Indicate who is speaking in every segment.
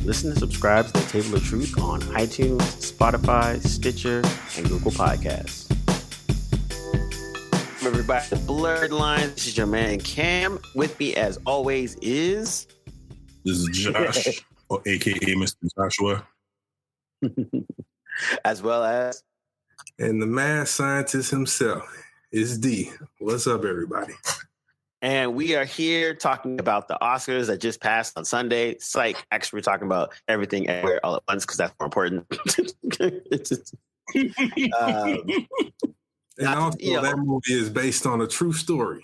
Speaker 1: Listen and subscribe to the Table of Truth on iTunes, Spotify, Stitcher, and Google Podcasts. Everybody, the Blerdlines. This is your man Cam. With me, as always, is
Speaker 2: this is Josh, or AKA Mr. Joshua,
Speaker 1: as well as,
Speaker 3: and the mad scientist himself is D. What's up, everybody?
Speaker 1: and we are here talking about the Oscars that just passed on Sunday. Psych. Actually, we're talking about everything everywhere all at once because that's more important.
Speaker 3: And also, that movie is based on a true story.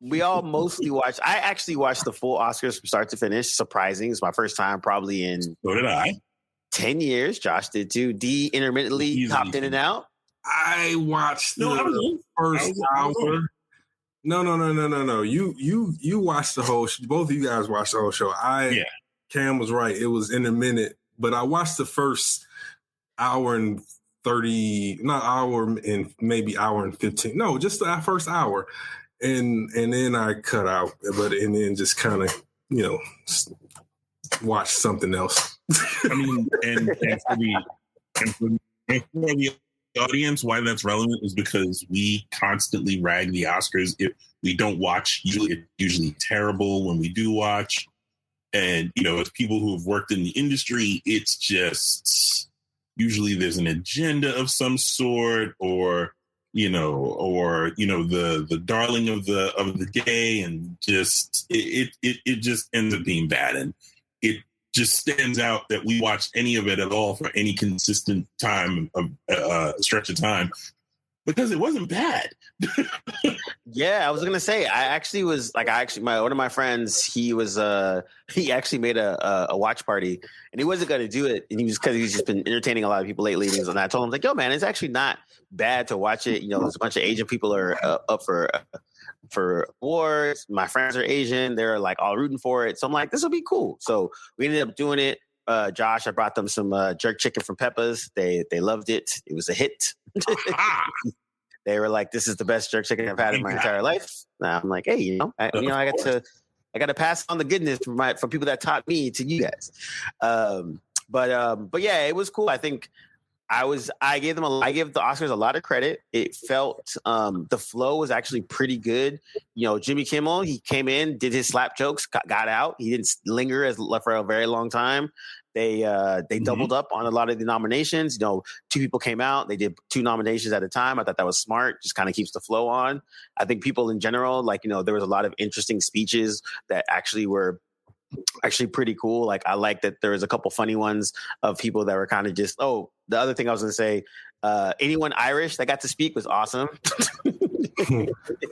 Speaker 1: We all mostly watched. I actually watched the full Oscars from start to finish. Surprising. It's my first time probably in
Speaker 2: so did I
Speaker 1: 10 years. Josh did too. D intermittently popped in and out.
Speaker 3: I watched the first hour. No. You watched the whole. Both of you guys watched the whole show. Cam was right. It was intermittent, but I watched the first hour and 30, not hour and maybe hour and 15. No, just the first hour. And then I cut out, and then just kind of, watch something else.
Speaker 2: I mean, and for the audience, why that's relevant is because we constantly rag the Oscars if we don't watch. It's usually terrible when we do watch. And, as people who have worked in the industry, it's just usually there's an agenda of some sort or the darling of the day, and just it just ends up being bad. And it just stands out that we watched any of it at all for any consistent time of stretch of time because it wasn't bad.
Speaker 1: Yeah, I was gonna say one of my friends, he actually made a watch party, and he wasn't gonna do it, and he's just been entertaining a lot of people lately. And I told him, like, yo, man, it's actually not bad to watch it. There's a bunch of Asian people are up for awards. My friends are Asian; they're like all rooting for it. So I'm like, this will be cool. So we ended up doing it. Josh, I brought them some jerk chicken from Peppa's. They loved it. It was a hit. They were like, "This is the best jerk chicken I've had in my entire life." Now I'm like, "Hey, I got to pass on the goodness from people that taught me to you guys." But yeah, it was cool. I think I gave the Oscars a lot of credit. It felt the flow was actually pretty good. Jimmy Kimmel, he came in, did his slap jokes, got out. He didn't linger for a very long time. They doubled up on a lot of the nominations. 2 people came out. They did 2 nominations at a time. I thought that was smart. Just kind of keeps the flow on. I think people in general, there was a lot of interesting speeches that actually were pretty cool. Like, I like that there was a couple funny ones of people that were kind of just, the other thing I was going to say, anyone Irish that got to speak was awesome.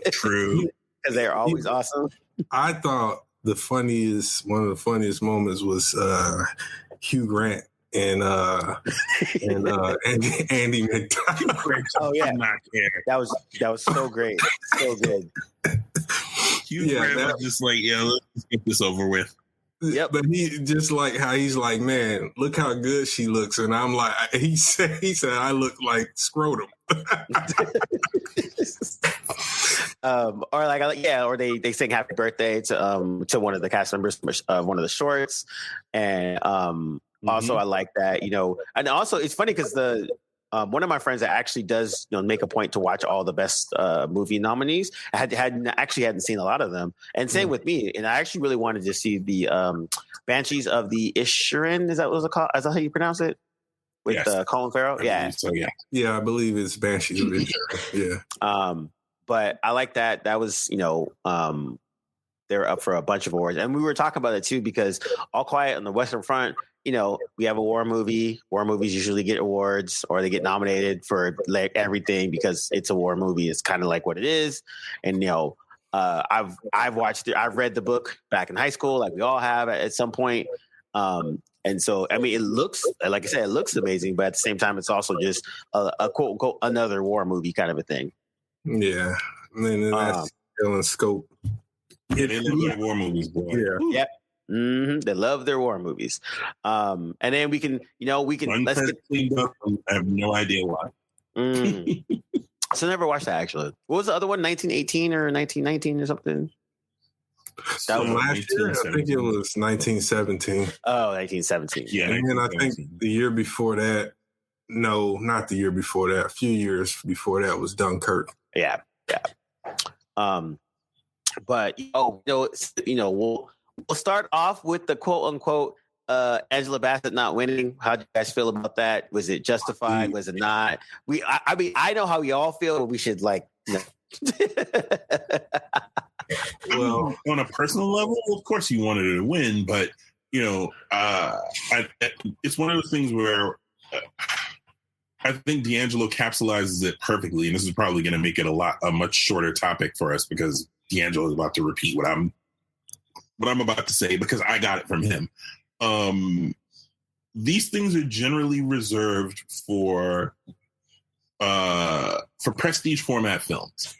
Speaker 2: True.
Speaker 1: Because they're always awesome.
Speaker 3: I thought one of the funniest moments was Hugh Grant and Andy McDowell.
Speaker 1: Oh yeah, that was so great, so good.
Speaker 2: Hugh Grant was just like, let's get this over with.
Speaker 3: Yep. But he just like how he's like, man, look how good she looks, and I'm like, he said I look like scrotum. Or they sing happy birthday to one of the cast members of one of the shorts, and also I like that, and also it's funny because the one of my friends that actually does make a point to watch all the best movie nominees hadn't seen a lot of them, and same with me. And I actually really wanted to see the Banshees of the Inisherin. Is that what it's called? Is that how you pronounce it? With Colin Farrell? Yeah.
Speaker 2: So
Speaker 3: yeah, I believe it's Banshees of Inisherin. Yeah.
Speaker 1: But I like that. That was they're up for a bunch of awards, and we were talking about it too because All Quiet on the Western Front. We have a war movie. War movies usually get awards or they get nominated for like everything because it's a war movie. It's kind of like what it is. And, I've watched it. I've read the book back in high school, like we all have at some point. And so, I mean, it looks, like I said, it looks amazing, but at the same time, it's also just a quote unquote, another war movie kind of a thing.
Speaker 3: Yeah. And then that's still in scope.
Speaker 2: They love their war movies, boy.
Speaker 3: Yeah.
Speaker 1: Yep. Mm-hmm. They love their war movies. And then we can, let's get
Speaker 2: cleaned up. I have no idea why.
Speaker 3: So I never watched that actually. What was the other one? 1918 or 1919 or something?
Speaker 2: So
Speaker 4: last year, I think it was 1917.
Speaker 3: Oh, 1917.
Speaker 2: Yeah,
Speaker 4: And then I think the year before that, no, not the year before that. A few years before that was Dunkirk.
Speaker 3: Yeah. But we'll start off with the quote unquote Angela Bassett not winning. How do you guys feel about that? Was it justified? Was it not? I mean, I know how we all feel, but we should
Speaker 2: Well, on a personal level, of course you wanted her to win, but it's one of those things where I think D'Angelo capsulizes it perfectly, and this is probably going to make it a much shorter topic for us because D'Angelo is about to repeat what I'm about to say because I got it from him. These things are generally reserved for prestige format films.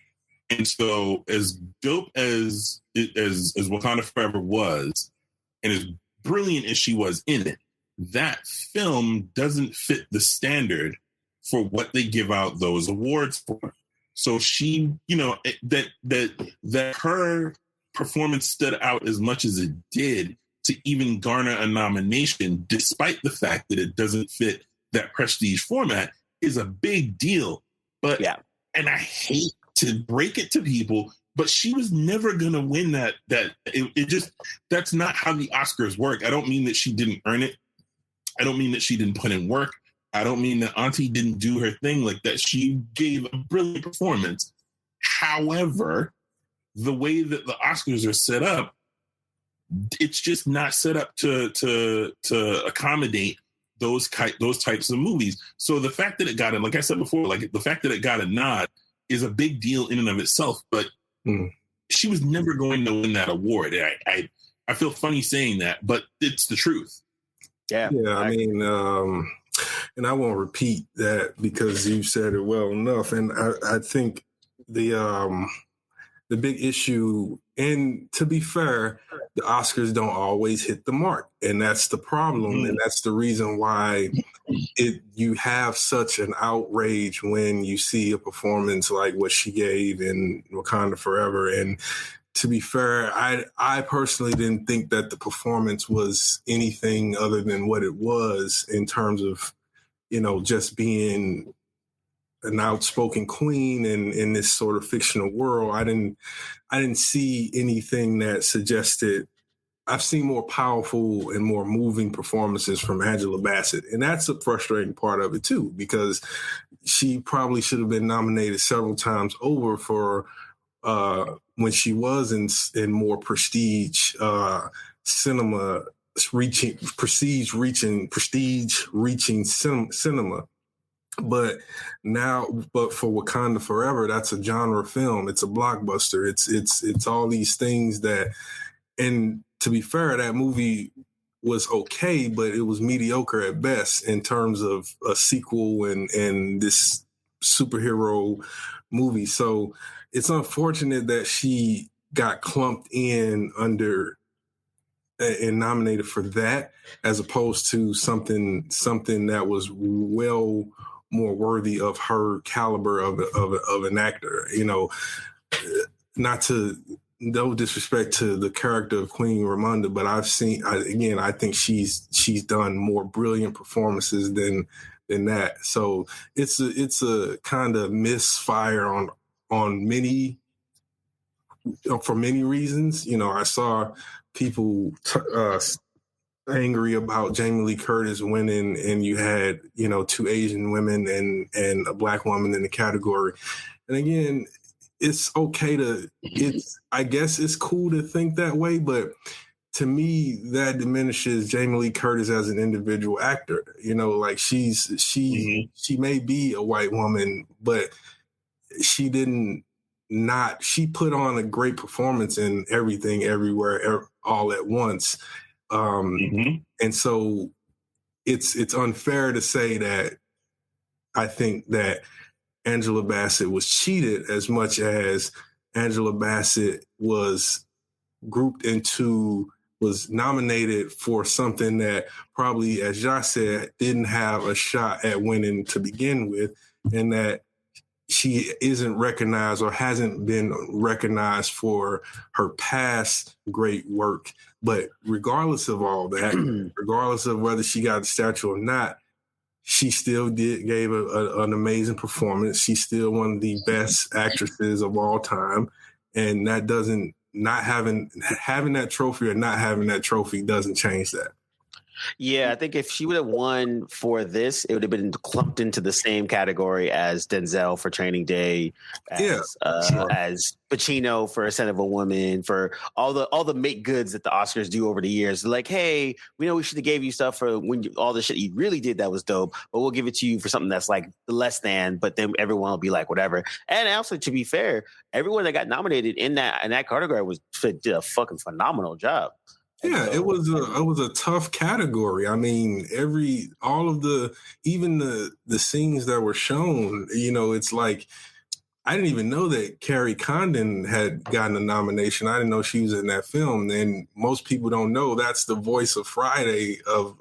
Speaker 2: And so as dope as Wakanda Forever was, and as brilliant as she was in it, that film doesn't fit the standard for what they give out those awards for. So she, that her performance stood out as much as it did to even garner a nomination, despite the fact that it doesn't fit that prestige format, is a big deal. But
Speaker 3: yeah,
Speaker 2: and I hate to break it to people, but she was never gonna win that. That's not how the Oscars work. I don't mean that she didn't earn it. I don't mean that she didn't put in work. I don't mean that Auntie didn't do her thing like that. She gave a brilliant performance. However, the way that the Oscars are set up, it's just not set up to accommodate those types of movies. So the fact that it got it, like I said before, like the fact that it got a nod is a big deal in and of itself. But she was never going to win that award. I feel funny saying that, but it's the truth.
Speaker 3: Yeah.
Speaker 4: I mean, and I won't repeat that because you said it well enough. And I think the big issue, and to be fair, the Oscars don't always hit the mark, and that's the problem, and that's the reason why you have such an outrage when you see a performance like what she gave in Wakanda Forever. And to be fair, I personally didn't think that the performance was anything other than what it was in terms of, just being an outspoken queen in this sort of fictional world. I didn't see anything that suggested. I've seen more powerful and more moving performances from Angela Bassett. And that's a frustrating part of it too, because she probably should have been nominated several times over for when she was in more prestige cinema, prestige reaching cinema. But for Wakanda Forever, that's a genre film. It's a blockbuster. It's all these things that, and to be fair, that movie was okay, but it was mediocre at best in terms of a sequel and this superhero movie. So it's unfortunate that she got clumped in under and nominated for that, as opposed to something that was well more worthy of her caliber of an actor. No disrespect to the character of Queen Ramonda, but I think she's done more brilliant performances than that. So it's a kind of misfire on many, for many reasons. I saw people angry about Jamie Lee Curtis winning, and you had, two Asian women and a Black woman in the category. And again, it's okay I guess it's cool to think that way, but to me, that diminishes Jamie Lee Curtis as an individual actor. Like she may be a white woman, but she put on a great performance in Everything, Everywhere, All at Once. And so it's unfair to say that I think that Angela Bassett was cheated as much as Angela Bassett was nominated for something that probably, as Josh said, didn't have a shot at winning to begin with, and that she isn't recognized or hasn't been recognized for her past great work. But regardless of all that, regardless of whether she got the statue or not, she still gave an amazing performance. She's still one of the best actresses of all time. And that doesn't, not having that trophy or not having that trophy doesn't change that.
Speaker 3: Yeah, I think if she would have won for this, it would have been clumped into the same category as Denzel for Training Day, as as Pacino for A Scent of a Woman, for all the make goods that the Oscars do over the years. Like, hey, we know we should have gave you stuff for when all the shit you really did that was dope, but we'll give it to you for something that's like less than. But then everyone will be like, whatever. And also, to be fair, everyone that got nominated in that category did a fucking phenomenal job.
Speaker 4: Yeah, it was a tough category. I mean, even the scenes that were shown, it's like, I didn't even know that Carrie Condon had gotten a nomination. I didn't know she was in that film. And most people don't know that's the voice of Friday of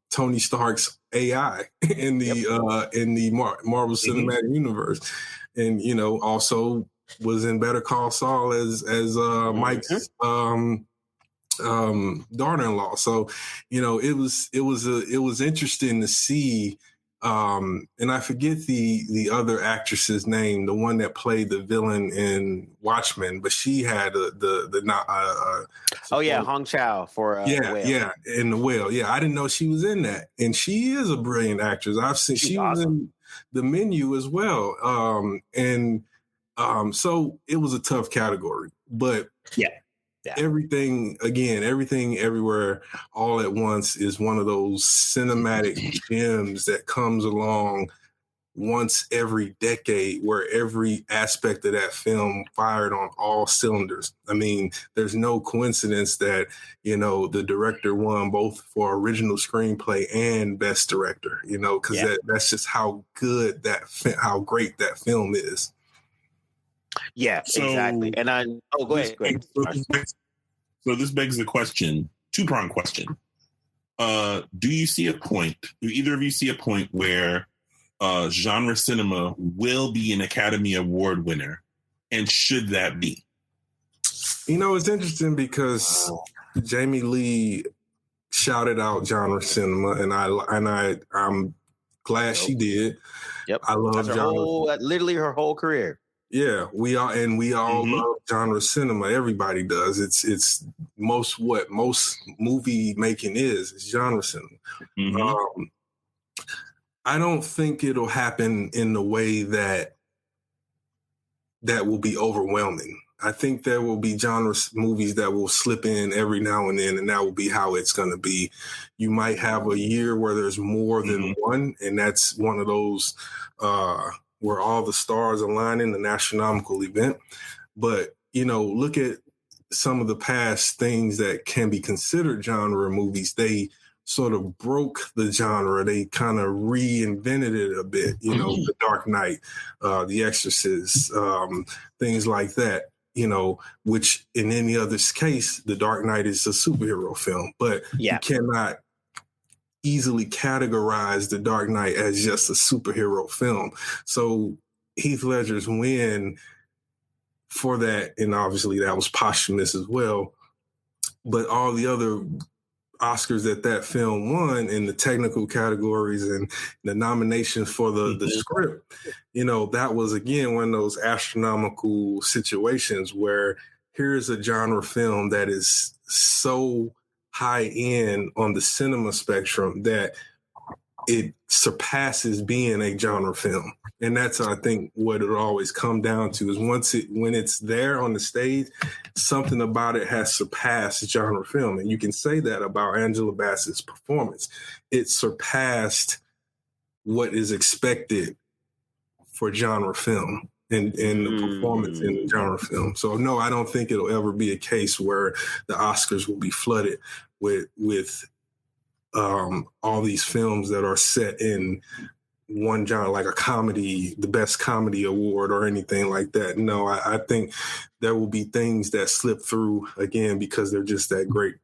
Speaker 4: Tony Stark's AI in the Marvel Cinematic Universe, and also was in Better Call Saul as Mike's daughter-in-law. So, it was interesting to see. And I forget the other actress's name, the one that played the villain in Watchmen, but she had
Speaker 3: Hong Chow for The Whale.
Speaker 4: In The Whale. Yeah, I didn't know she was in that, and she is a brilliant actress. I've seen she was in The Menu as well, so it was a tough category, but everything everywhere all at once is one of those cinematic gems that comes along once every decade, where every aspect of that film fired on all cylinders. I mean, there's no coincidence that, the director won both for original screenplay and best director, because that's just how great that film is.
Speaker 3: Yeah, exactly. And go ahead.
Speaker 2: So this begs the question, two-pronged question. Do either of you see a point where genre cinema will be an Academy Award winner? And should that be?
Speaker 4: It's interesting because Jamie Lee shouted out genre cinema, and I'm glad she did.
Speaker 3: Yep.
Speaker 4: I love
Speaker 3: literally her whole career.
Speaker 4: Yeah, we all love genre cinema. Everybody does. It's most movie making is genre cinema. Mm-hmm. I don't think it'll happen in the way that will be overwhelming. I think there will be genre movies that will slip in every now and then, and that will be how it's going to be. You might have a year where there's more than one, and that's one of those where all the stars align in an astronomical event. But, look at some of the past things that can be considered genre movies. They sort of broke the genre. They kind of reinvented it a bit, The Dark Knight, The Exorcist, things like that, which in any other case, The Dark Knight is a superhero film, but you cannot easily categorize The Dark Knight as just a superhero film. So Heath Ledger's win for that, and obviously that was posthumous as well, but all the other Oscars that film won in the technical categories and the nominations for the script, that was, again, one of those astronomical situations where here's a genre film that is so high end on the cinema spectrum that it surpasses being a genre film. And that's, I think, what it'll always come down to is when it's there on the stage, something about it has surpassed genre film. And you can say that about Angela Bassett's performance. It surpassed what is expected for genre film and the performance in the genre film. So no, I don't think it'll ever be a case where the Oscars will be flooded with all these films that are set in one genre, like a comedy, the best comedy award or anything like that. No, I think there will be things that slip through, again, because they're just that great.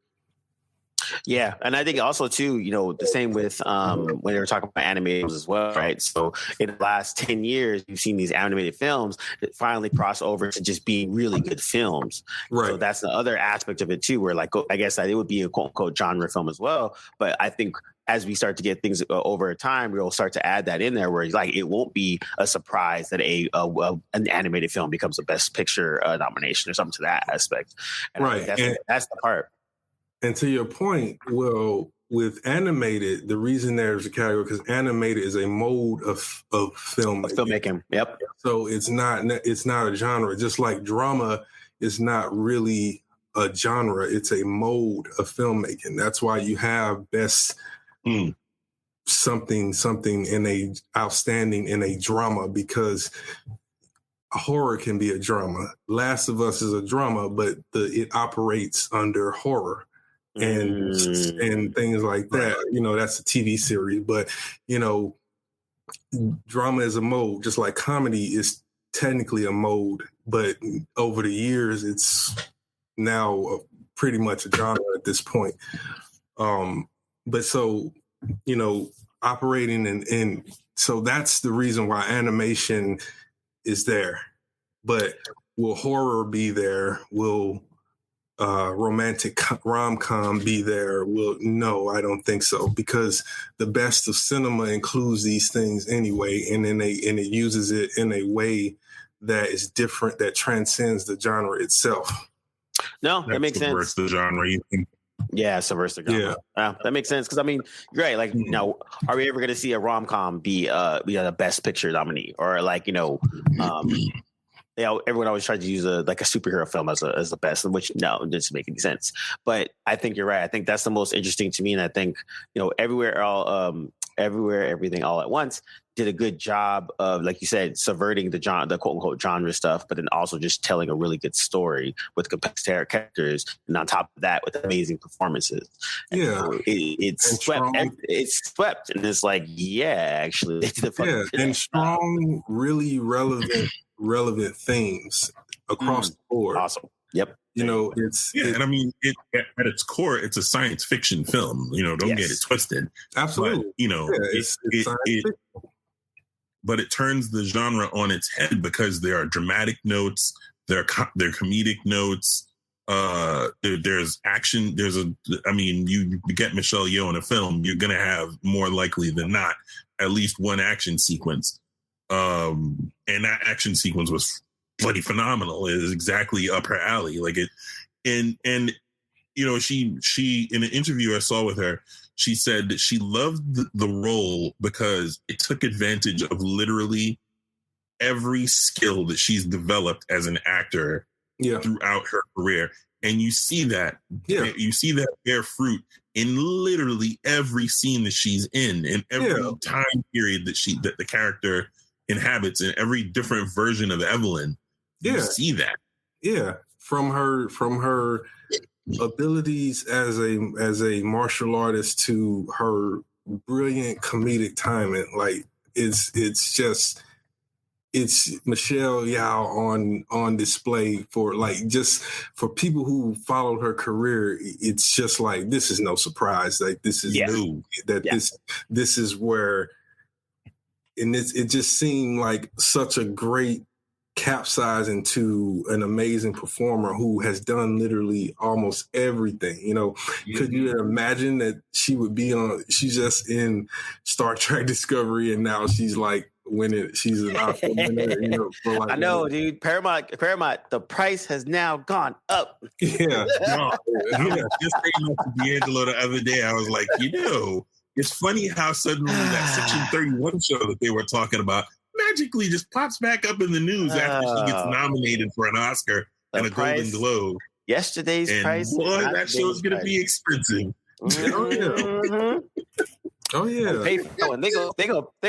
Speaker 3: Yeah, and I think also too, the same with when they were talking about animated as well, right? So in the last 10 years, you've seen these animated films that finally cross over to just being really good films.
Speaker 4: Right.
Speaker 3: So that's the other aspect of it too, where like I guess that it would be a quote unquote genre film as well. But I think as we start to get things over time, we'll start to add that in there, where like it won't be a surprise that an animated film becomes a Best Picture nomination or something to that aspect. And I think that's the part.
Speaker 4: And to your point, well, with animated, the reason there's a category because animated is a mode of filmmaking.
Speaker 3: Yep.
Speaker 4: So it's not a genre. Just like drama is not really a genre; it's a mode of filmmaking. That's why you have best something outstanding in a drama, because horror can be a drama. Last of Us is a drama, but it operates under horror. And things like that, that's a TV series, but drama is a mode, just like comedy is technically a mode, but over the years it's now pretty much a genre at this point. But so operating and so that's the reason why animation is there. But will horror be there? Will romantic rom-com be there? Well, no, I don't think so, because the best of cinema includes these things anyway, and it uses it in a way that is different, that transcends the genre itself.
Speaker 3: No, that makes sense.
Speaker 2: Subverts the genre.
Speaker 3: Yeah, subverts the genre. Yeah, that makes sense, because I mean, you're right. Like, are we ever going to see a rom-com be the Best Picture nominee, or like everyone always tries to use a superhero film as the best, which no, it doesn't make any sense. But I think you're right. I think that's the most interesting to me, and I think Everywhere, Everything, All at Once did a good job of, like you said, subverting the quote unquote genre stuff, but then also just telling a really good story with complex characters, and on top of that, with amazing performances. And it's swept, and it's like, actually, they did a fucking
Speaker 4: and strong, really relevant themes across the board.
Speaker 3: Awesome. Yep.
Speaker 4: And
Speaker 2: I mean, at its core, it's a science fiction film. Don't get it twisted.
Speaker 4: Absolutely.
Speaker 2: But, but it turns the genre on its head, because there are dramatic notes, there are comedic notes. There's action. You get Michelle Yeoh in a film, you're gonna have, more likely than not, at least one action sequence. And that action sequence was bloody phenomenal. It is exactly up her alley. Like it, and she in an interview I saw with her, she said that she loved the role because it took advantage of literally every skill that she's developed as an actor throughout her career. And you see that, you see that bear fruit in literally every scene that she's in, and every time period that the character inhabits, in every different version of Evelyn. You see that.
Speaker 4: Yeah. From her abilities as a martial artist to her brilliant comedic timing. Like it's Michelle Yeoh on display for people who followed her career. It's just like, this is no surprise. Like, this is new. This is where, and it just seemed like such a great capsize into an amazing performer who has done literally almost everything. Could you imagine that she's just in Star Trek Discovery, and now she's like winning, she's an Oscar winner,
Speaker 3: I know, dude. Paramount, the price has now gone up.
Speaker 2: Just saying to D'Angelo the other day, I was like, it's funny how suddenly that Section 31 show that they were talking about magically just pops back up in the news after she gets nominated for an Oscar and a Golden Globe.
Speaker 3: Yesterday's price.
Speaker 2: Boy, that show's going to be expensive.
Speaker 3: Mm-hmm.
Speaker 4: Oh yeah.
Speaker 3: Pay for that one. They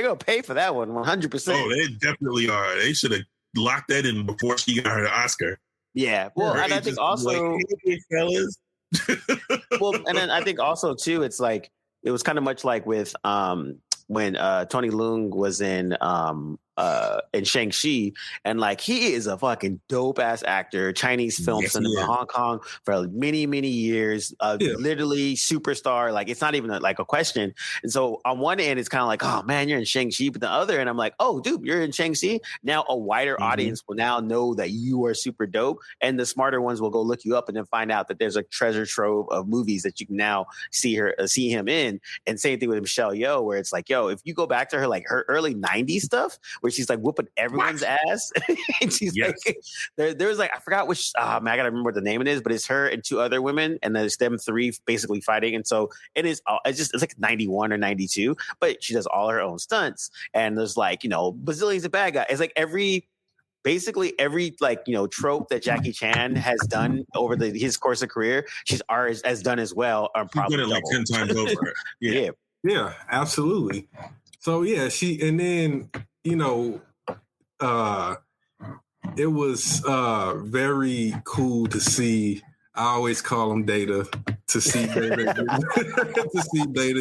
Speaker 3: go pay for that one 100%.
Speaker 2: Oh, they definitely are. They should have locked that in before she got her Oscar.
Speaker 3: Yeah. Well, and I think also,
Speaker 2: hey, fellas.
Speaker 3: Well, and then I think also too, it's like, it was kind of much like with when Tony Leung was in in Shang-Chi, and like he is a fucking dope ass actor, Chinese film cinema, Hong Kong for many years, literally superstar. Like it's not even like a question. And so on one end, it's kind of like, oh man, you're in Shang-Chi, but the other end, I'm like, oh dude, you're in Shang-Chi. Now a wider audience will now know that you are super dope, and the smarter ones will go look you up and then find out that there's a treasure trove of movies that you can now see him in. And same thing with Michelle Yeoh, where it's like, yo, if you go back to her like her early '90s stuff, where she's like whooping everyone's ass, and she's like, there was like, I forgot which, man, I gotta remember what the name it is, but it's her and two other women, and there's them three basically fighting. And so it's like 91 or 92, but she does all her own stunts, and there's like, you know, bazillion's a bad guy. It's like basically every like, you know, trope that Jackie Chan has done over his course of career, she's ours has done as well. Probably
Speaker 2: done it like 10 times over.
Speaker 4: Yeah, absolutely. So yeah, and then, you know, it was very cool to see. I always call him Data, to see Data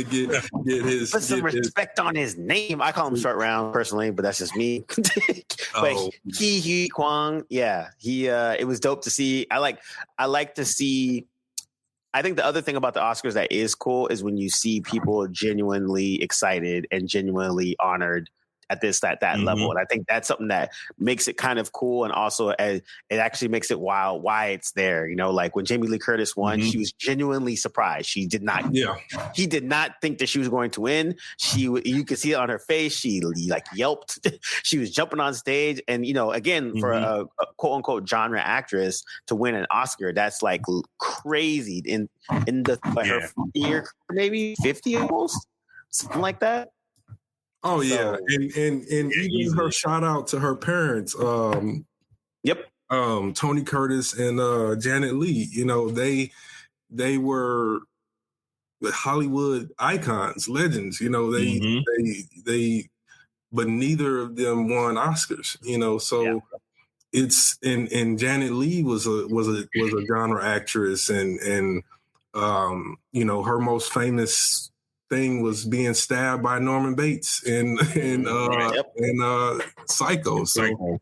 Speaker 4: get his. Put
Speaker 3: some respect on his name. I call him Short Round personally, but that's just me. But He Kwang, yeah, it was dope to see. I like to see. I think the other thing about the Oscars that is cool is when you see people genuinely excited and genuinely honored at that level. And I think that's something that makes it kind of cool. And also it actually makes it wild why it's there. You know, like when Jamie Lee Curtis won, she was genuinely surprised. He did not think that she was going to win. You could see it on her face. She like yelped. She was jumping on stage. And, you know, again, for a quote unquote genre actress to win an Oscar, that's like crazy in the her year, maybe 50 almost, something like that.
Speaker 4: Oh yeah, and even her shout out to her parents. Tony Curtis and Janet Leigh. You know, they were the Hollywood icons, legends. You know, they but neither of them won Oscars. You know, so it's and Janet Leigh was a genre actress, and you know, her most famous thing was being stabbed by Norman Bates in Psycho. So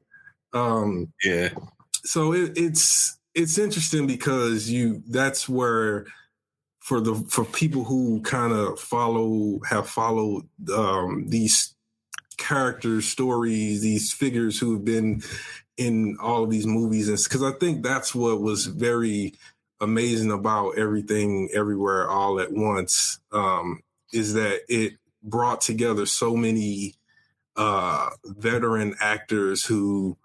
Speaker 4: so it's interesting because that's where for people who kind of have followed these characters, stories, these figures who have been in all of these movies, and because I think that's what was very amazing about Everything Everywhere All at Once, is that it brought together so many veteran actors who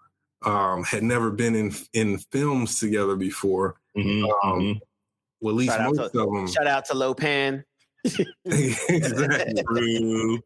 Speaker 4: had never been in films together before. Well, at least most of them.
Speaker 3: Shout out to Lopan.
Speaker 4: Exactly.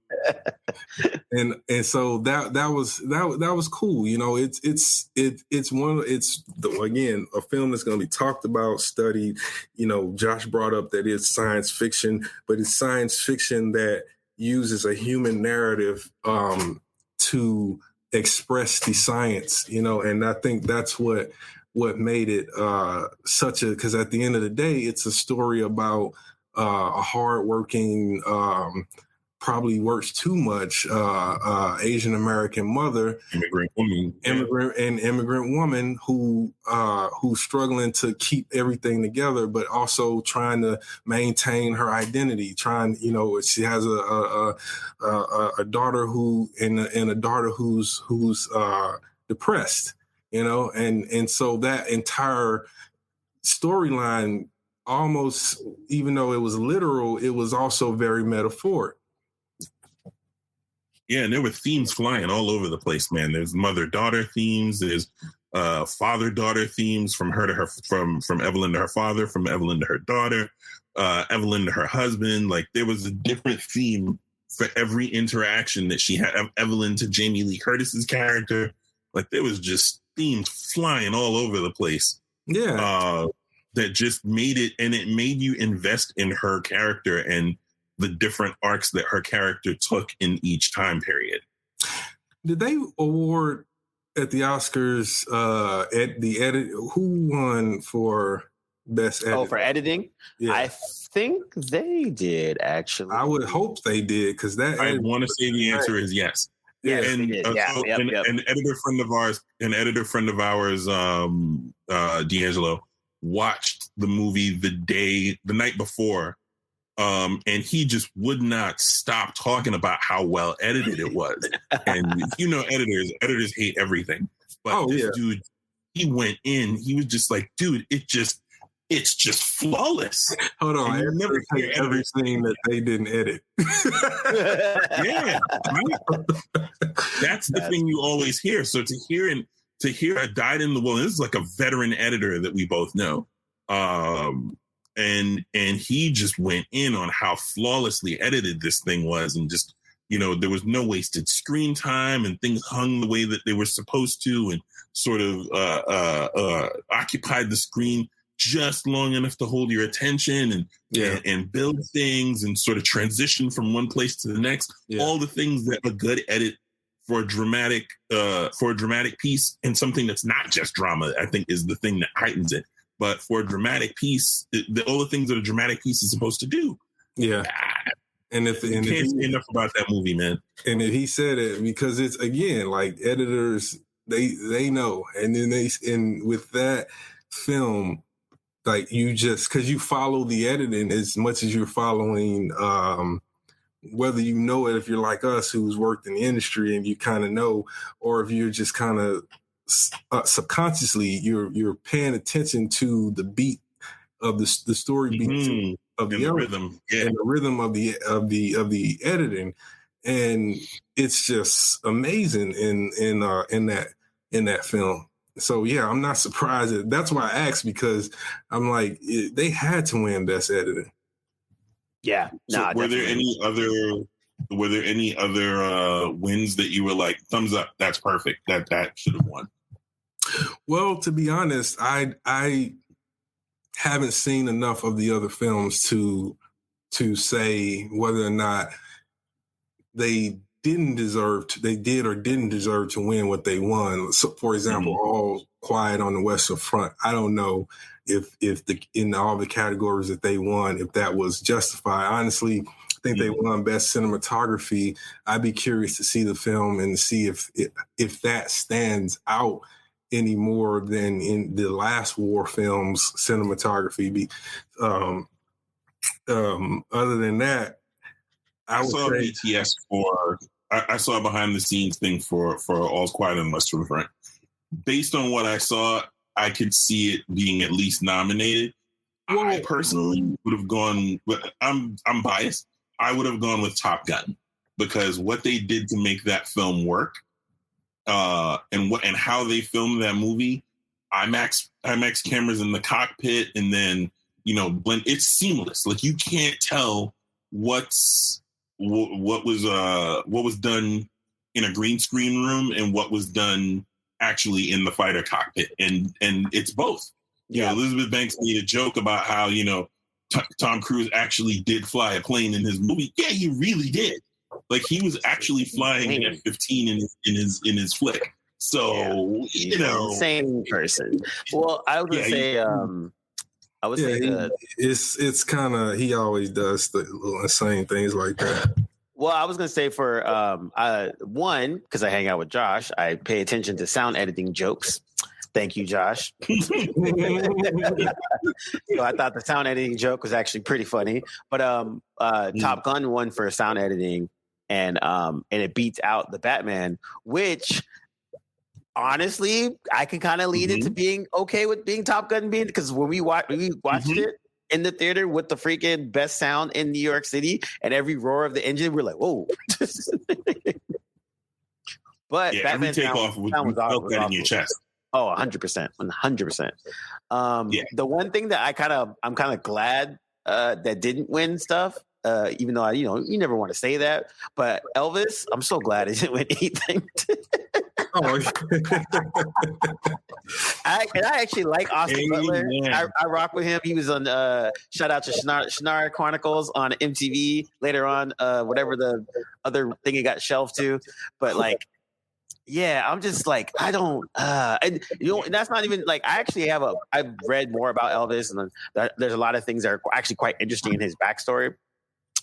Speaker 4: and so that was cool. You know, it's again a film that's going to be talked about, studied. You know, Josh brought up that it's science fiction, but it's science fiction that uses a human narrative to express the science. You know, and I think that's what made it because at the end of the day, it's a story about a hardworking, probably works too much, Asian American mother, immigrant woman who's struggling to keep everything together, but also trying to maintain her identity. You know, she has a daughter and a daughter who's depressed. You know, and so that entire storyline, almost, even though it was literal, it was also very metaphoric.
Speaker 2: Yeah, and there were themes flying all over the place, man. There's mother-daughter themes. There's father-daughter themes from her to her, from Evelyn to her father, from Evelyn to her daughter, Evelyn to her husband. Like there was a different theme for every interaction that she had. Evelyn to Jamie Lee Curtis's character. Like there was just themes flying all over the place.
Speaker 4: Yeah.
Speaker 2: That just made it, and it made you invest in her character and the different arcs that her character took in each time period.
Speaker 4: Did they award at the Oscars at the edit? Who won for best editing?
Speaker 3: Oh, for editing?
Speaker 4: Yeah.
Speaker 3: I think they did, actually.
Speaker 4: I would hope they did, because that.
Speaker 2: I want to say the answer is yes.
Speaker 3: Yes,
Speaker 2: and
Speaker 3: they did. Yep.
Speaker 2: an editor friend of ours, D'Angelo, watched the movie the night before, and he just would not stop talking about how well edited it was. And editors hate everything, but dude, he went in. He was just like, dude, it's just flawless.
Speaker 4: Hold on, you never hear everything that they didn't edit.
Speaker 2: Yeah, that's the thing you always hear. So to hear a dyed in the wool, this is like a veteran editor that we both know, and he just went in on how flawlessly edited this thing was, and just there was no wasted screen time, and things hung the way that they were supposed to, and sort of occupied the screen just long enough to hold your attention and build things and sort of transition from one place to the next. Yeah. All the things that a good edit for a dramatic piece, and something that's not just drama, I think is the thing that heightens it. But for a dramatic piece, all the things that a dramatic piece is supposed to do. Yeah. And if can't say enough about that movie, man.
Speaker 4: And if he said it, because it's, again, like, editors, they know. And then with that film, like, you just, because you follow the editing as much as you're following, whether you know it, if you're like us who's worked in the industry and you kind of know, or if you're just kind of subconsciously you're paying attention to the beat of the story beat of the rhythm, and the rhythm of the editing, and it's just amazing in that film. So, yeah, I'm not surprised. That's why I asked, because I'm like, they had to win Best Editing.
Speaker 3: Yeah.
Speaker 2: So were there any other wins that you were like, thumbs up, that's perfect, that should have won?
Speaker 4: Well, to be honest, I haven't seen enough of the other films to say whether or not they did or didn't deserve to win what they won. So, for example, All Quiet on the Western Front, I don't know if in all the categories that they won, if that was justified. Honestly, I think they won Best Cinematography. I'd be curious to see the film and see if that stands out any more than in the last war films cinematography. Other than that,
Speaker 2: I saw BTS I saw a behind the scenes thing for All's Quiet on the Western Front. Based on what I saw, I could see it being at least nominated. Well, I personally would have gone, but I'm biased. I would have gone with Top Gun, because what they did to make that film work, and how they filmed that movie, IMAX cameras in the cockpit, and then blend. It's seamless. Like, you can't tell what was done in a green screen room and what was done actually in the fighter cockpit, and it's both. Yeah, Elizabeth Banks made a joke about how Tom Cruise actually did fly a plane in his movie. Yeah, he really did. Like, he was actually flying an F-15 in his flick. So
Speaker 3: insane person. Well, I was gonna say, I would say that
Speaker 4: it's kind of, he always does the little insane things like that.
Speaker 3: Well, I was gonna say, for one, because I hang out with Josh, I pay attention to sound editing jokes. Thank you, Josh. I thought the sound editing joke was actually pretty funny. But Top Gun won for sound editing, and it beats out the Batman, which honestly I can kind of lead into being okay with being Top Gun, because when we watched it in the theater with the freaking best sound in New York City, and every roar of the engine, we're like, whoa. But
Speaker 2: Batman takeoff was felt that in your chest.
Speaker 3: Oh, 100%, 100%. The one thing that I'm kind of glad that didn't win stuff, even though you never want to say that, but Elvis, I'm so glad it didn't win anything. I actually like Austin Butler. I rock with him. He was on shout out to Shannara Chronicles on MTV later on, whatever the other thing it got shelved to, but like. Yeah, I'm just like, I don't, and that's not even like, I've read more about Elvis, and there's a lot of things that are actually quite interesting in his backstory.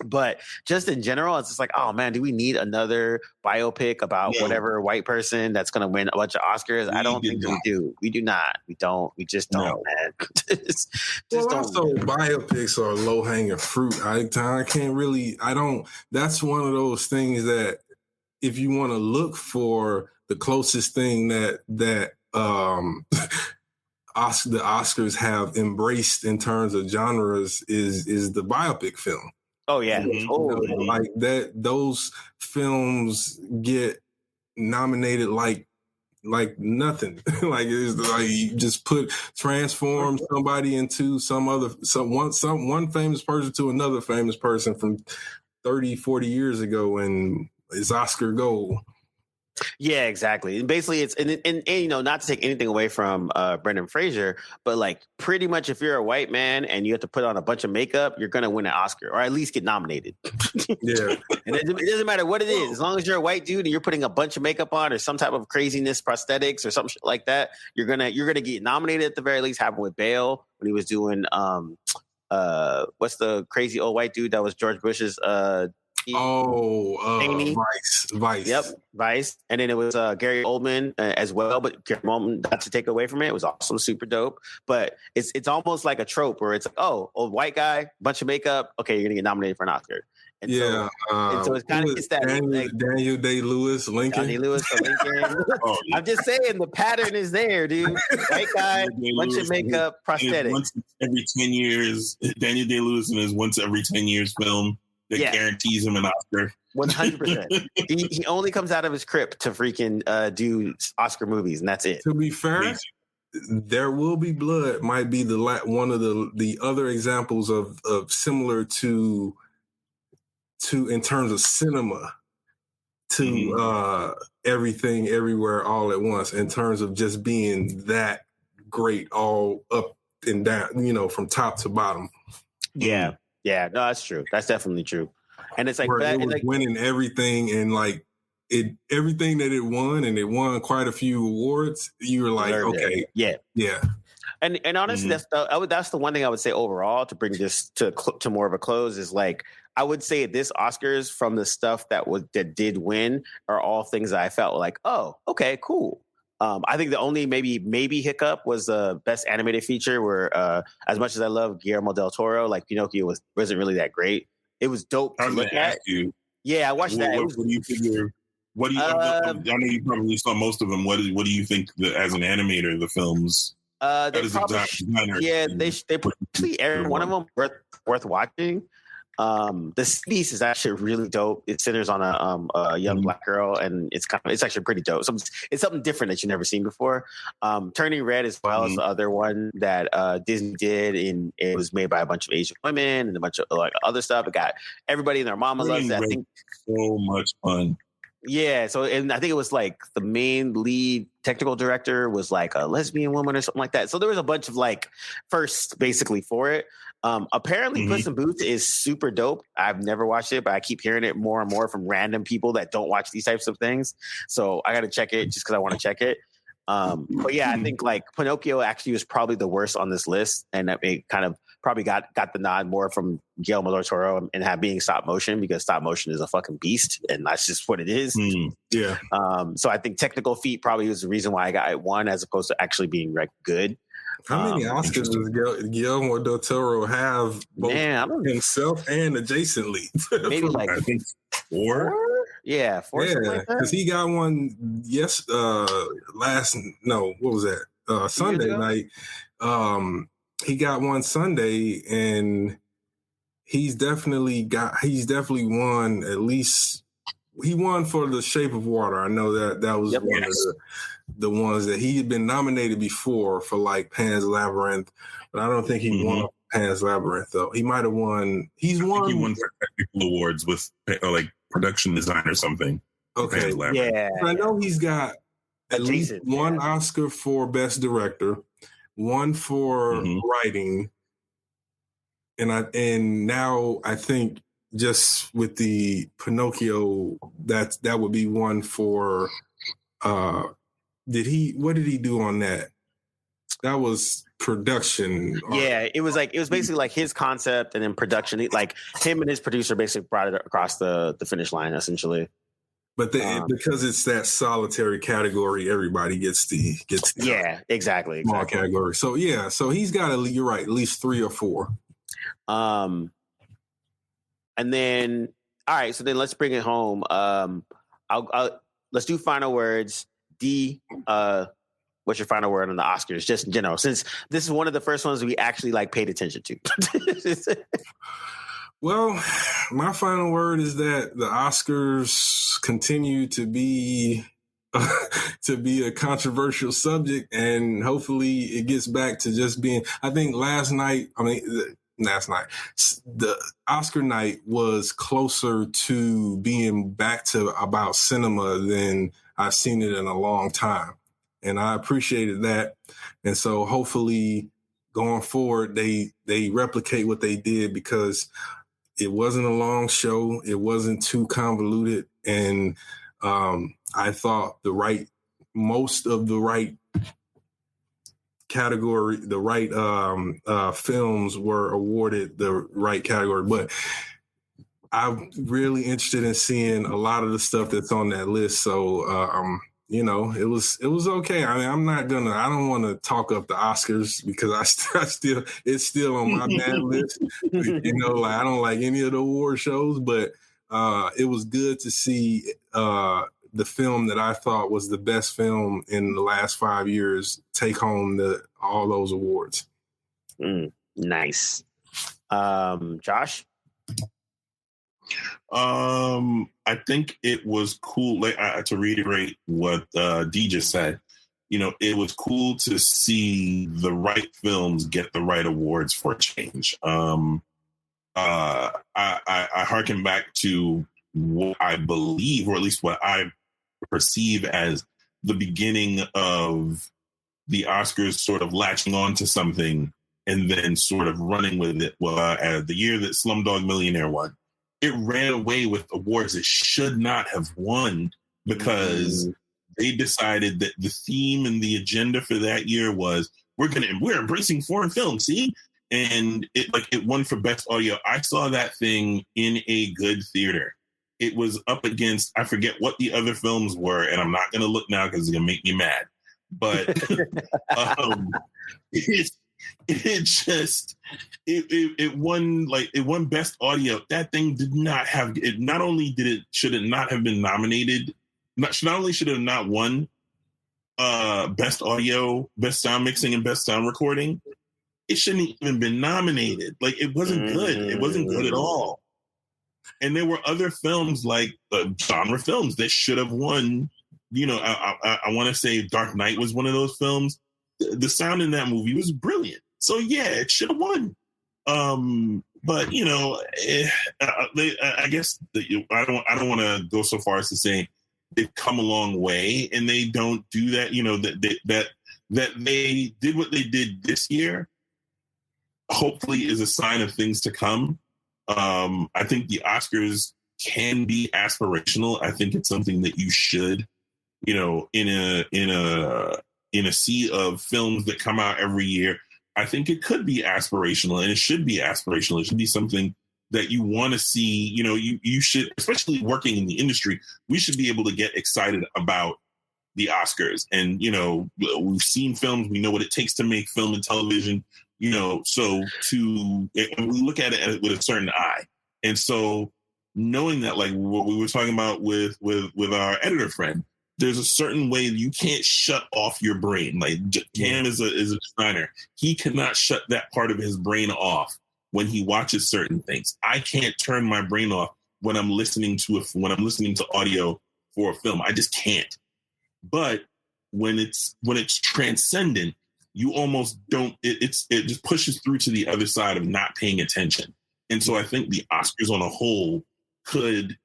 Speaker 3: But just in general, it's just like, oh man, do we need another biopic about whatever white person that's going to win a bunch of Oscars? I don't think that we do. We do not. We don't. We just don't, man.
Speaker 4: Also, biopics are low hanging fruit. I can't really. I don't. That's one of those things that if you want to look for the closest thing that the Oscars have embraced in terms of genres is the biopic film.
Speaker 3: Oh yeah,
Speaker 4: like that. Those films get nominated like nothing. Like it's like you just transform somebody into one famous person to another famous person from 30, 40 years ago, and it's Oscar gold.
Speaker 3: Yeah, exactly. And basically, it's and you know, not to take anything away from Brendan Fraser, but like pretty much if you're a white man and you have to put on a bunch of makeup, you're gonna win an Oscar or at least get nominated.
Speaker 4: Yeah,
Speaker 3: and it doesn't matter what it is, as long as you're a white dude and you're putting a bunch of makeup on or some type of craziness, prosthetics or some shit like that, you're gonna get nominated at the very least. Happened with Bale when he was doing what's the crazy old white dude that was George Bush's
Speaker 4: Vice.
Speaker 3: Yep, Vice. And then it was Gary Oldman as well. But Gary Oldman, not to take away from it, it was also super dope. But it's almost like a trope where it's like, oh, old white guy, bunch of makeup. Okay, you're gonna get nominated for an Oscar. And
Speaker 4: so
Speaker 3: it's kind of that
Speaker 4: Daniel Day-Lewis, Lincoln.
Speaker 3: I'm just saying the pattern is there, dude. White guy, bunch of makeup, prosthetic.
Speaker 2: Once every 10 years, Daniel Day-Lewis in his once every 10 years film that guarantees him an Oscar.
Speaker 3: 100%. He only comes out of his crypt to freaking do Oscar movies, and that's it.
Speaker 4: To be fair, There Will Be Blood might be one of the other examples of similar to in terms of cinema to Everything Everywhere All at Once, in terms of just being that great all up and down, you know, from top to bottom.
Speaker 3: Yeah. Yeah, no, that's true. That's definitely true. And it's like
Speaker 4: it was winning everything, and like everything that it won, and it won quite a few awards. You were like, okay, yeah.
Speaker 3: And honestly, that's the one thing I would say overall to bring this to more of a close is like I would say this Oscars from the stuff that did win are all things that I felt like, oh, okay, cool. I think the only maybe hiccup was the best animated feature, where as much as I love Guillermo del Toro, like Pinocchio wasn't really that great. It was dope to look at. Yeah, I watched that.
Speaker 2: What do you figure? What do you? I know you probably saw most of them. What do you think as an animator the films?
Speaker 3: They probably every one of them worth watching. The piece is actually really dope. It centers on a young black girl, and it's actually pretty dope. So it's something different that you've never seen before. Turning Red as well as the other one that Disney did, and it was made by a bunch of Asian women and a bunch of like other stuff. It got everybody and their mama loves it. I think
Speaker 2: so much fun.
Speaker 3: Yeah, so and I think it was like the main lead technical director was like a lesbian woman or something like that. So there was a bunch of like firsts basically for it. Apparently Puss in Boots is super dope. I've never watched it, but I keep hearing it more and more from random people that don't watch these types of things. So I got to check it just because I want to check it. But yeah, I think like Pinocchio actually was probably the worst on this list, and it kind of probably got the nod more from Guillermo del Toro and being stop motion, because stop motion is a fucking beast, and that's just what it is.
Speaker 4: Yeah.
Speaker 3: So I think technical feat probably was the reason why I got it won, as opposed to actually being like good.
Speaker 4: How many Oscars does Guillermo del Toro have, both himself and adjacent leads?
Speaker 3: Maybe like
Speaker 2: I think 4.
Speaker 3: Yeah, 4.
Speaker 4: Yeah, because he got one. What was that? Sunday night. He got one Sunday, and he's definitely won at least. He won for The Shape of Water. I know that was one of the ones that he had been nominated before for, like Pan's Labyrinth, but I don't think he won Pan's Labyrinth though. He might have won. He won
Speaker 2: technical awards with like production design or something.
Speaker 4: Okay,
Speaker 3: yeah.
Speaker 4: I know he's got at least one Oscar for Best Director, one for writing, and now I think just with the Pinocchio, that would be one for. What did he do on that? That was production.
Speaker 3: Yeah, it was basically like his concept and then production. Like him and his producer basically brought it across the finish line, essentially.
Speaker 4: But because it's that solitary category, everybody gets the
Speaker 3: exactly
Speaker 4: small category. So so he's got you're right, at least 3 or 4.
Speaker 3: And then all right, so then let's bring it home. Let's do final words. D, what's your final word on the Oscars? Just in general, since this is one of the first ones we actually like paid attention to.
Speaker 4: Well, my final word is that the Oscars continue to be a controversial subject, and hopefully it gets back to just being. I think last night, the Oscar night was closer to being back to about cinema than I've seen it in a long time. And I appreciated that. And so hopefully going forward, they replicate what they did, because it wasn't a long show. It wasn't too convoluted. And I thought most of the right category, the right films were awarded the right category. But I'm really interested in seeing a lot of the stuff that's on that list. So, it was okay. I mean, I don't want to talk up the Oscars, because it's still on my bad list. Like I don't like any of the award shows, but it was good to see the film that I thought was the best film in the last 5 years take home all those awards.
Speaker 3: Nice. Josh?
Speaker 2: I think it was cool. Like to reiterate what D just said, it was cool to see the right films get the right awards for a change. I harken back to what I believe, or at least what I perceive as the beginning of the Oscars sort of latching on to something and then sort of running with it. Well, the year that Slumdog Millionaire won, it ran away with awards it should not have won, because they decided that the theme and the agenda for that year was we're embracing foreign films. See, and it won for best audio. I saw that thing in a good theater. It was up against, I forget what the other films were, and I'm not going to look now because it's going to make me mad. But it won best audio. That thing did not have it. Not only should it not have been nominated, not only should it have not won best audio, best sound mixing, and best sound recording, it shouldn't even been nominated. Like, it wasn't good. It wasn't good at all. And there were other films, like genre films, that should have won. I want to say Dark Knight was one of those films. The sound in that movie was brilliant. So yeah, it should have won. But I guess I don't want to go so far as to say they've come a long way, and they don't do that. That they did what they did this year, hopefully is a sign of things to come. I think the Oscars can be aspirational. I think it's something that you should, in a sea of films that come out every year, I think it could be aspirational, and it should be aspirational. It should be something that you want to see. You should, especially working in the industry, we should be able to get excited about the Oscars. And, we've seen films, we know what it takes to make film and television, and we look at it with a certain eye. And so knowing that, like what we were talking about with our editor friend, there's a certain way you can't shut off your brain. Like Cam is a designer. He cannot shut that part of his brain off when he watches certain things. I can't turn my brain off when I'm listening to audio for a film. I just can't. But when it's transcendent, you almost don't. It just pushes through to the other side of not paying attention. And so I think the Oscars on a whole could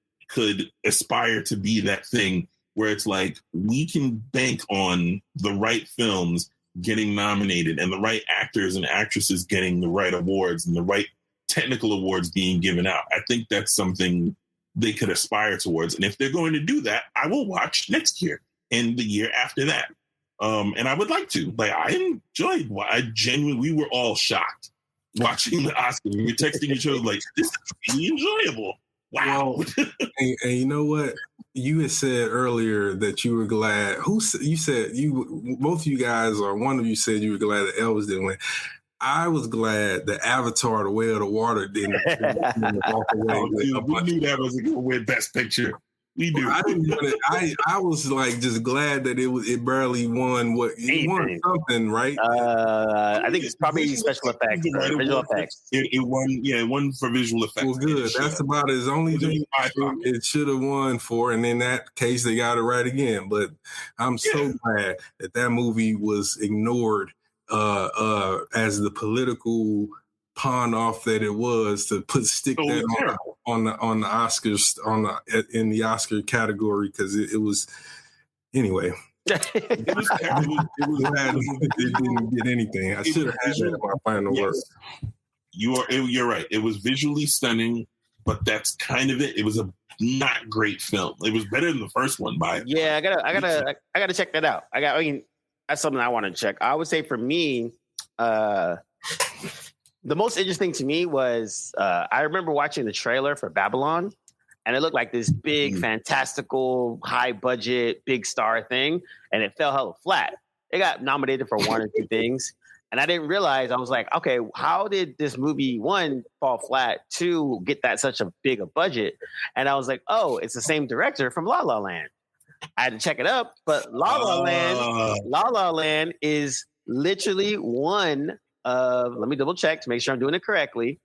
Speaker 2: aspire to be that thing where it's like, we can bank on the right films getting nominated and the right actors and actresses getting the right awards and the right technical awards being given out. I think that's something they could aspire towards. And if they're going to do that, I will watch next year and the year after that. And I would like to. Like, I enjoyed. We were all shocked watching the Oscars. We were texting each other like, this is really enjoyable. Wow.
Speaker 4: and you know what? You had said earlier that you were glad. You said both of you guys, or one of you said you were glad that Elvis didn't win. I was glad that Avatar: The Way of the Water didn't walk away.
Speaker 2: We knew that was going to win Best Picture. We knew.
Speaker 4: I didn't want it. I was like just glad that it barely won. It won something, right?
Speaker 3: I think it's probably special effects. Visual effects.
Speaker 2: It won. Yeah, it won for visual effects.
Speaker 4: Well, good. That's about as only thing it should have won for, and in that case, they got it right again. But I'm so glad that movie was ignored as the political pawn off that it was to stick that on the Oscars in the Oscar category, because it was anyway. It was bad. It didn't get anything. I should have had that in my final work.
Speaker 2: You're right. It was visually stunning, but that's kind of it. It was a not great film. It was better than the first one by
Speaker 3: I gotta check that out. I mean, that's something I want to check. I would say for me, the most interesting to me was I remember watching the trailer for Babylon, and it looked like this big, fantastical, high budget, big star thing, and it fell hella flat. It got nominated for one or two things, and I didn't realize. I was like, okay, how did this movie, one, fall flat, two, get that such a big a budget? And I was like, oh, it's the same director from La La Land. I had to check it up, but La La Land is literally one of, let me double check to make sure I'm doing it correctly,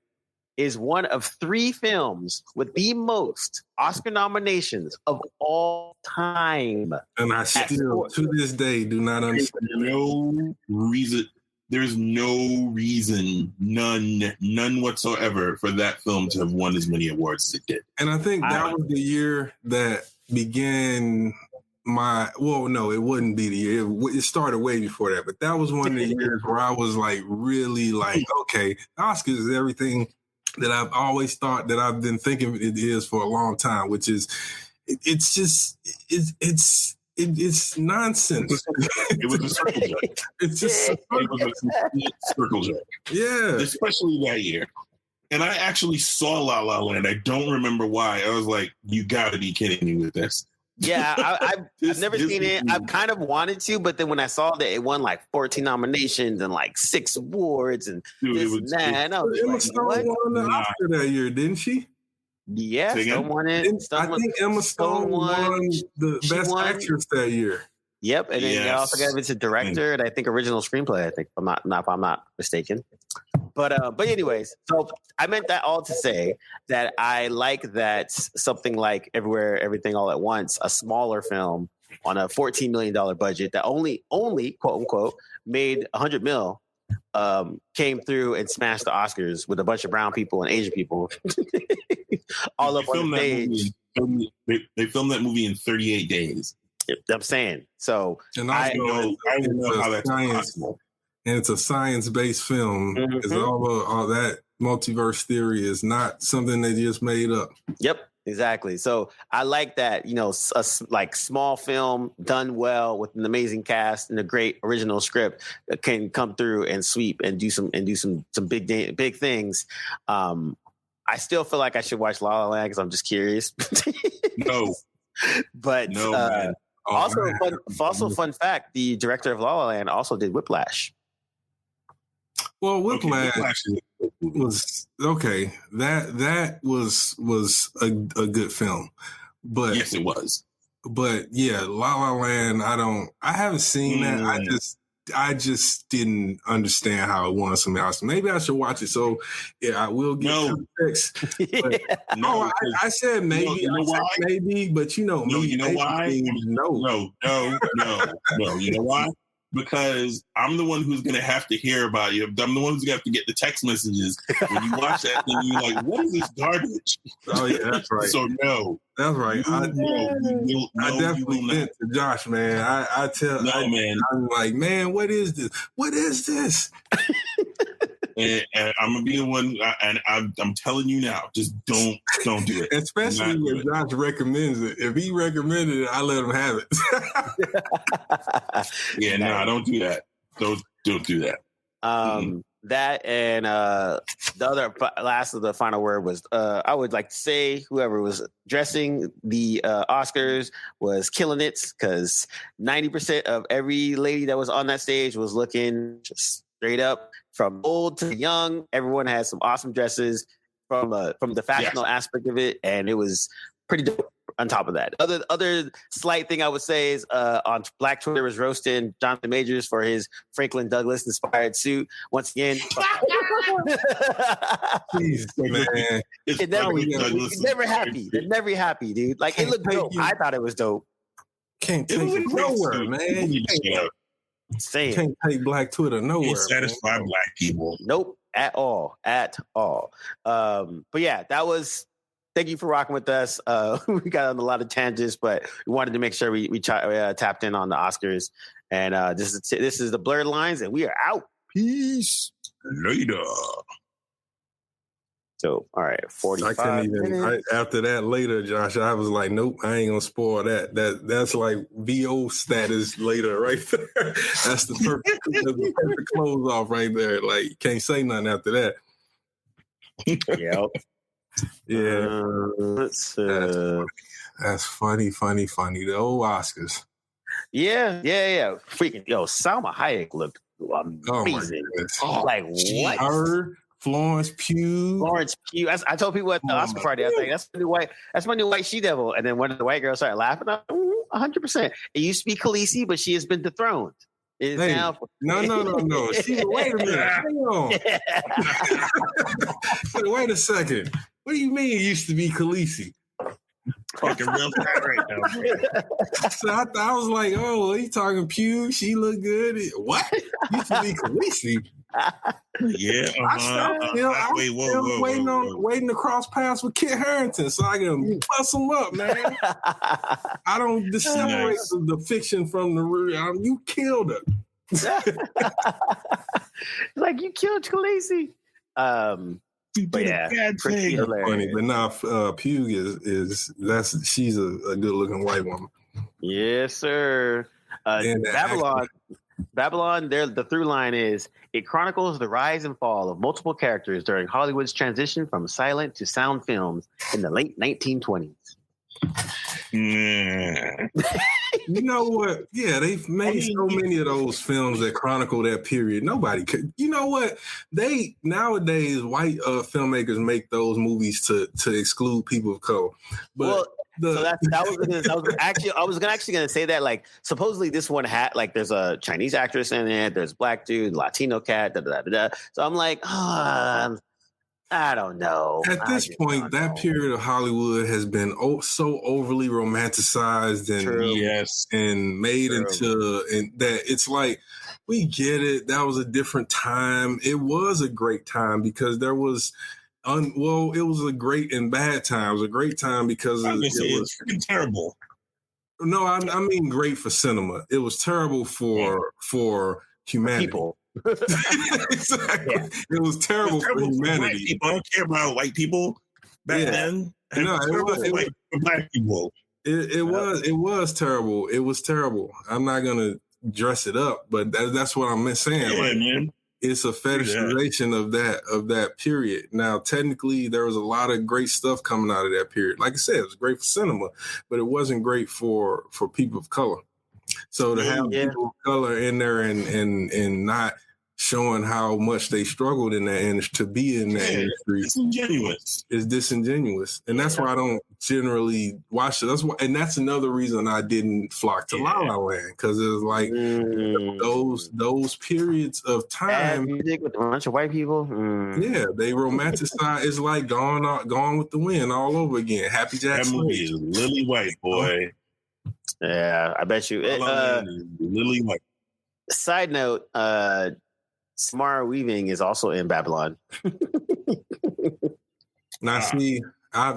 Speaker 3: is one of 3 films with the most Oscar nominations of all time.
Speaker 4: And I still, to this day, do not understand.
Speaker 2: There's no reason, none whatsoever, for that film to have won as many awards as it did.
Speaker 4: And I think that was the year that began it wouldn't be the year. It started way before that, but that was one of the years where I was like, really like, okay, Oscars is everything that I've always thought that I've been thinking it is for a long time, which is, it's nonsense.
Speaker 2: It was a circle jerk.
Speaker 4: It's just
Speaker 2: it was a complete circle jerk.
Speaker 4: Yeah.
Speaker 2: Especially that year. And I actually saw La La Land. I don't remember why. I was like, you got to be kidding me with this.
Speaker 3: Yeah, I've never seen it. I've kind of wanted to, but then when I saw that it won like 14 nominations and like 6 awards and this and that, and I was
Speaker 4: Emma
Speaker 3: like,
Speaker 4: Stone won the Oscar that year, didn't she?
Speaker 3: Yeah, Stone won it.
Speaker 4: I think Emma Stone won the Best Actress that year.
Speaker 3: Yep, and then you also got to director and I think original screenplay. I think if I'm not mistaken. But anyways, so I meant that all to say that I like that something like Everywhere, Everything, All at Once, a smaller film on a $14 million budget that only quote unquote made $100 million, came through and smashed the Oscars with a bunch of brown people and Asian people all up on the stage.
Speaker 2: They filmed that movie in 38 days.
Speaker 3: I'm saying so.
Speaker 4: And
Speaker 2: I know how that's possible.
Speaker 4: And it's a science-based film. Because all that multiverse theory is not something they just made up.
Speaker 3: Yep, exactly. So I like that, a like small film done well with an amazing cast and a great original script that can come through and sweep and do some big things. I still feel like I should watch La La Land because I'm just curious.
Speaker 2: No,
Speaker 3: but
Speaker 2: no, man.
Speaker 3: Fun fact: the director of La La Land also did Whiplash.
Speaker 4: Well, Whiplash was okay. That was a good film, but
Speaker 2: yes, it was.
Speaker 4: But yeah, La La Land. I haven't seen that. I just didn't understand how it won some Oscars. Maybe I should watch it. So yeah, I will get context. I said maybe. Maybe, but me.
Speaker 2: No, you know why? No. You know why? Because I'm the one who's going to have to hear about you. I'm the one who's going to have to get the text messages when you watch that thing. You're like, what is this garbage?
Speaker 4: Oh, yeah, that's right.
Speaker 2: So, no.
Speaker 4: That's right. I definitely went to Josh, man. Man.
Speaker 2: I'm
Speaker 4: like, man, what is this? What is this?
Speaker 2: and I'm gonna be the one, and I'm telling you now, just don't do it.
Speaker 4: Especially when Josh recommends it. If he recommended it, I let him have it.
Speaker 2: Yeah, no, don't do that. Don't do that.
Speaker 3: That and the other last of the final word was I would like to say whoever was dressing the Oscars was killing it, because 90% of every lady that was on that stage was looking just straight up, from old to young. Everyone had some awesome dresses from the fashionable aspect of it, and it was pretty dope. On top of that, other slight thing I would say is on Black Twitter was roasting Jonathan Majors for his Franklin Douglas inspired suit. Once again,
Speaker 4: Jeez, man,
Speaker 3: it's never happy. They're never happy, dude. Like, it looked dope. I thought it was dope.
Speaker 4: Can't take it nowhere, man. You can't take Black Twitter nowhere.
Speaker 2: Can't satisfy Black people.
Speaker 3: Nope, at all. But yeah, that was. Thank you for rocking with us. We got on a lot of tangents, but we wanted to make sure we tapped in on the Oscars. And this is the Blerdlines, and we are out.
Speaker 2: Peace. Later.
Speaker 3: So, all right, 45
Speaker 4: I couldn't even, after that later, Josh, I was like, nope, I ain't going to spoil that. That's like VO status later right there. That's the perfect close off right there. Like, you can't say nothing after that.
Speaker 3: Yep.
Speaker 4: Yeah, that's funny. The old Oscars.
Speaker 3: Yeah. Freaking Salma Hayek looked amazing. Like, what?
Speaker 4: Her, Florence Pugh.
Speaker 3: I told people at the Oscar party, I think that's my new white she-devil. And then one of the white girls started laughing. 100%. It used to be Khaleesi, but she has been dethroned. Hey, now...
Speaker 4: No. Wait a minute. Hang on. Wait a second. What do you mean it used to be Khaleesi?
Speaker 2: Fucking real tight right now.
Speaker 4: So I was like, oh, you talking Pew? She look good. What? Used to be Khaleesi.
Speaker 2: Yeah.
Speaker 4: I'm waiting to cross paths with Kit Harington so I can bust him up, man. I don't separate the fiction from the real. You killed her.
Speaker 3: Like, you killed Khaleesi. But yeah, pretty
Speaker 4: funny. But now Pugh she's a good looking white woman.
Speaker 3: Yes, sir. Babylon, the through line is it chronicles the rise and fall of multiple characters during Hollywood's transition from silent to sound films in the late 1920s.
Speaker 4: You know what? Yeah, they've made so many of those films that chronicle that period. Nobody could. You know what? They nowadays white filmmakers make those movies to exclude people of color. But
Speaker 3: I was actually gonna say that, like, supposedly this one had, like, there's a Chinese actress in it, there's a Black dude, Latino cat, So I'm like, I don't know.
Speaker 4: At this point, that period of Hollywood has been so overly romanticized and made into, and that it's like, we get it. That was a different time. It was a great time because there was, it was a great and bad time. It was a great time because
Speaker 2: it was freaking terrible.
Speaker 4: No, I mean great for cinema. It was terrible for humanity.
Speaker 3: People.
Speaker 4: Exactly. Yeah. It was terrible for humanity.
Speaker 2: I don't care about white people back then.
Speaker 4: No, it was
Speaker 2: for Black people.
Speaker 4: It was terrible. It was terrible. I'm not gonna dress it up, but that's what I'm saying.
Speaker 2: Yeah, like, man.
Speaker 4: It's a fetishization of that period. Now, technically, there was a lot of great stuff coming out of that period. Like I said, it was great for cinema, but it wasn't great for people of color. So to have people of color in there and not showing how much they struggled in that industry, to be in that industry, is disingenuous. And that's why I don't generally watch it. That's another reason I didn't flock to La La Land, because it was like those periods of time.
Speaker 3: Music with a bunch of white people.
Speaker 4: Yeah, they romanticize. It's like Gone with the Wind all over again. Happy Jack.
Speaker 2: That movie is lily white, boy.
Speaker 3: Yeah, I bet you.
Speaker 2: Lily white.
Speaker 3: Side note, Samara Weaving is also in Babylon.
Speaker 4: Now, see, I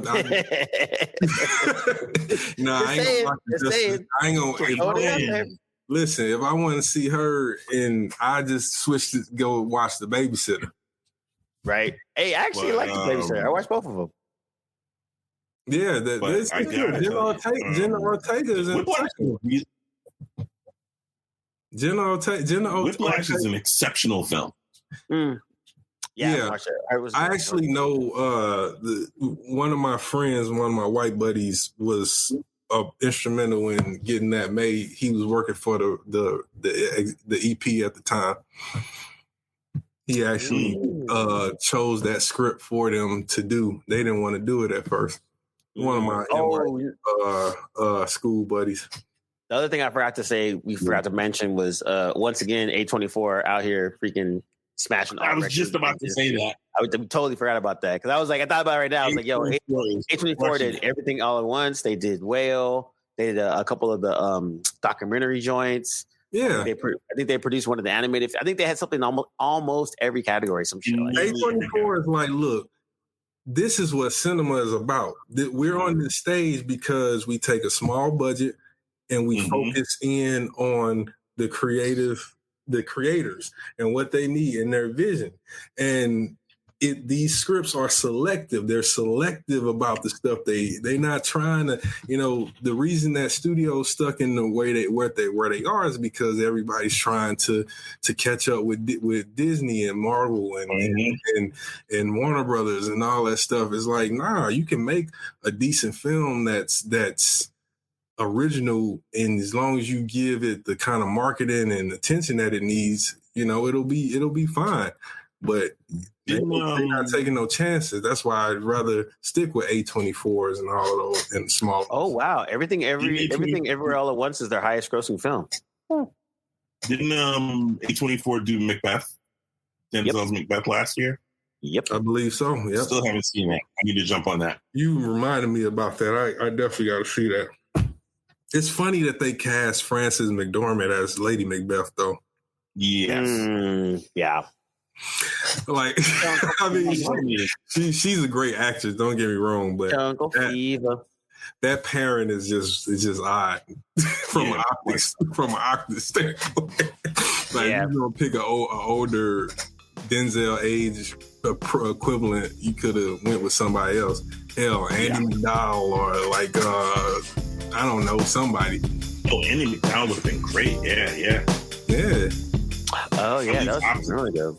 Speaker 4: ain't gonna. Listen, if I want to see her, and I just switched to go watch The Babysitter.
Speaker 3: Right. Hey, I actually like the Babysitter. I watched both of them.
Speaker 4: Yeah, Jenna Ortega is
Speaker 2: Whiplash is an exceptional film.
Speaker 3: Yeah.
Speaker 4: I actually know one of my friends, one of my white buddies, was instrumental in getting that made. He was working for the EP at the time. He actually chose that script for them to do. They didn't want to do it at first. One of my school buddies.
Speaker 3: The other thing I forgot to say, we forgot to mention was once again A24 out here freaking smashing.
Speaker 2: I was just about to say that.
Speaker 3: I totally forgot about that because I thought about it right now. I was like, yo, A24 did everything all at once. They did Whale. They did a couple of the documentary joints.
Speaker 4: Yeah,
Speaker 3: I think they produced one of the animated. I think they had something almost every category. Some shit like that.
Speaker 4: A24 is like, look, this is what cinema is about. We're on this stage because we take a small budget and we focus in on the creators and what they need and their vision. And these scripts are selective. They're selective about the stuff they're not trying to, the reason that studio's stuck in the way where they are is because everybody's trying to catch up with Disney and Marvel and Warner Brothers and all that stuff. It's like, nah, you can make a decent film that's original, and as long as you give it the kind of marketing and attention that it needs, it'll be fine. But they're not taking no chances. That's why I'd rather stick with A24s and all of those and small.
Speaker 3: Oh wow! Everything Everywhere All at Once is their highest grossing film.
Speaker 2: Didn't A24 do Macbeth? Denzel's Macbeth last year.
Speaker 3: Yep,
Speaker 4: I believe so. Yep.
Speaker 2: Still haven't seen that. I need to jump on that.
Speaker 4: You reminded me about that. I definitely got to see that. It's funny that they cast Frances McDormand as Lady Macbeth, though.
Speaker 2: Yes.
Speaker 3: Yeah.
Speaker 4: Like, I mean, she's a great actress. Don't get me wrong, but that parent is just odd from an optics standpoint. Like, you're gonna pick an older Denzel age equivalent, you could have went with somebody else. Hell, Andy McDowell or like I don't know, somebody.
Speaker 2: Oh, Andy McDowell would have been great. Yeah.
Speaker 3: Oh yeah, that was really good.